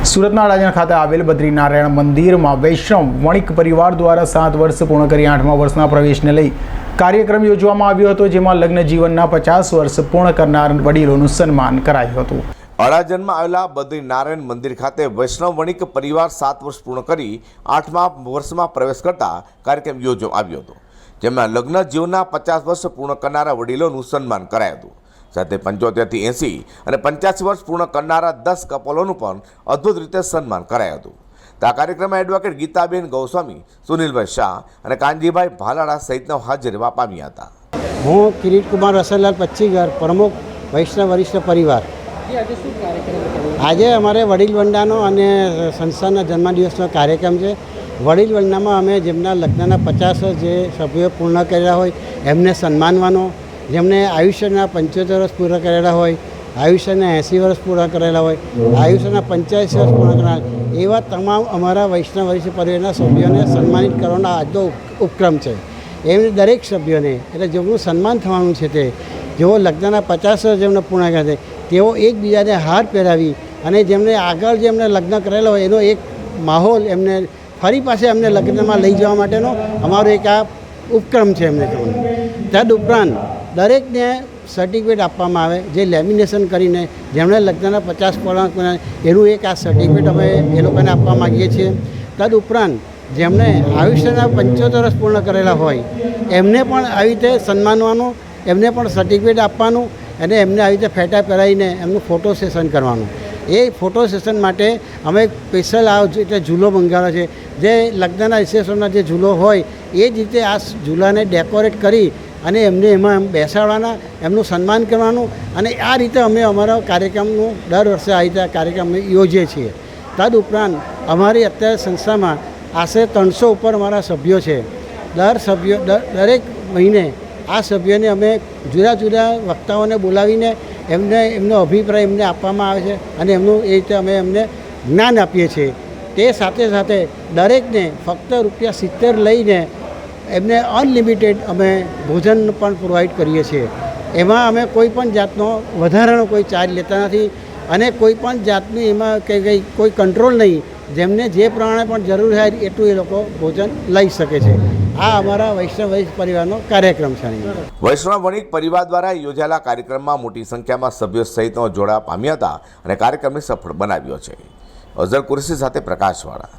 સુરતના અડાજણ ખાતે આવેલ બદ્રીનારાયણ મંદિરમાં વૈષ્ણવ વણિક પરિવાર દ્વારા 7 વર્ષ પૂર્ણ કરી 8મા વર્ષના પ્રવેશને લઈ કાર્યક્રમ યોજવામાં આવ્યો હતો, જેમાં લગ્ન જીવનના 50 વર્ષ પૂર્ણ કરનાર વડીલોનું સન્માન કરાયું હતું। અડાજણમાં આવેલા બદ્રીનારાયણ મંદિર ખાતે વૈષ્ણવ વણિક પરિવાર 7 વર્ષ પૂર્ણ કરી 8મા વર્ષમાં પ્રવેશ કરતા કાર્યક્રમ યોજવામાં આવ્યો હતો, જેમાં લગ્ન જીવનના 50 વર્ષ પૂર્ણ કરનારા વડીલોનું સન્માન કરાયું હતું। સાથે 75 થી 80 અને 85 વર્ષ પૂર્ણ કરનારા 10 કપલોનું પણ અદ્ભુત રીતે સન્માન કરાયું હતું। આ કાર્યક્રમમાં એડવોકેટ ગીતાબેન ગૌસ્વામી, સુનિલભાઈ શાહ અને કાનજીભાઈ ભાલાડા સહિતના હાજર રહેવા પામ્યા હતા। હું કિરીટ કુમાર રસલલાલ પચ્ચીગર, પ્રમુખ વૈષ્ણવ વરિષ્ઠ પરિવાર। આજે અમારે વડીલ વંદાનો અને સંસ્થાના જન્મદિવસનો કાર્યક્રમ છે। વડીલ વંદામાં અમે જેમના લગ્નના 50 જે સભ્યો પૂર્ણ કર્યા હોય એમને સન્માનવાનો, જેમને આયુષ્યના 75 વર્ષ પૂરા કરેલા હોય, આયુષ્યના 80 વર્ષ પૂરા કરેલા હોય, આયુષ્યના 85 વર્ષ પૂરા કરેલા, એવા તમામ અમારા વૈષ્ણવ વરિષ્ઠ પરિવારના સભ્યોને સન્માનિત કરવાનો આજનો ઉપક્રમ છે। એમને દરેક સભ્યોને એટલે જેમનું સન્માન થવાનું છે તે જેઓ લગ્નના 50 વર્ષ જેમને પૂર્ણ કર્યા છે તેઓ એકબીજાને હાર પહેરાવી અને જેમને આગળ જેમને લગ્ન કરેલા હોય એનો એક માહોલ એમને ફરી પાસે એમને લગ્નમાં લઈ જવા માટેનો અમારો એક આ ઉપક્રમ છે એમને કહેવાનું। તદ ઉપરાંત દરેકને સર્ટિફિકેટ આપવામાં આવે, જે લેમિનેશન કરીને જેમણે લગ્નના 50 પૂર્ણ એનું એક આ સર્ટિફિકેટ અમે એ લોકોને આપવા માગીએ છીએ। તદ ઉપરાંત જેમણે આયુષ્યના 75 વર્ષ પૂર્ણ કરેલા હોય એમને પણ આવી રીતે સન્માનવાનું, એમને પણ સર્ટિફિકેટ આપવાનું અને એમને આવી રીતે ફેટા પહેરાવીને એમનું ફોટો સેશન કરવાનું। એ ફોટો સેશન માટે અમે સ્પેશિયલ આ એટલે ઝૂલો મંગાવ્યો છે, જે લગ્નના રિસેપ્શનના જે ઝૂલો હોય એ જ રીતે આ ઝૂલાને ડેકોરેટ કરી અને એમને એમાં બેસાડવાના, એમનું સન્માન કરવાનું અને આ રીતે અમે અમારા કાર્યક્રમનું દર વર્ષે આ રીતે કાર્યક્રમ યોજીએ છીએ। તદ ઉપરાંત અમારી અત્યારે સંસ્થામાં આશરે 300 ઉપર અમારા સભ્યો છે। દરેક મહિને આ સભ્યોને અમે જુદા જુદા વક્તાઓને બોલાવીને એમનો અભિપ્રાય એમને આપવામાં આવે છે અને એમનું એ રીતે અમે એમને જ્ઞાન આપીએ છીએ। તે સાથે સાથે દરેકને ફક્ત ₹70 લઈને એમને અનલિમિટેડ અમે ભોજન પણ પ્રોવાઈડ કરીએ છીએ। એમાં અમે કોઈ પણ જાતનો વધારાનો કોઈ ચાર્જ લેતા નથી અને કોઈ પણ જાતની એમાં કંઈ કોઈ કંટ્રોલ નહીં, જેમને જે પ્રમાણે પણ જરૂર હોય એટલું એ લોકો ભોજન લઈ શકે છે। આ અમારા વૈષ્ણવ પરિવારનો કાર્યક્રમ છે। વૈષ્ણવ વણિક પરિવાર દ્વારા યોજાયેલા કાર્યક્રમમાં મોટી સંખ્યામાં સભ્યો સહિતનો જોડાવા પામ્યા હતા અને કાર્યક્રમને સફળ બનાવ્યો છે। અઝર કુરેશી સાથે પ્રકાશવાળા।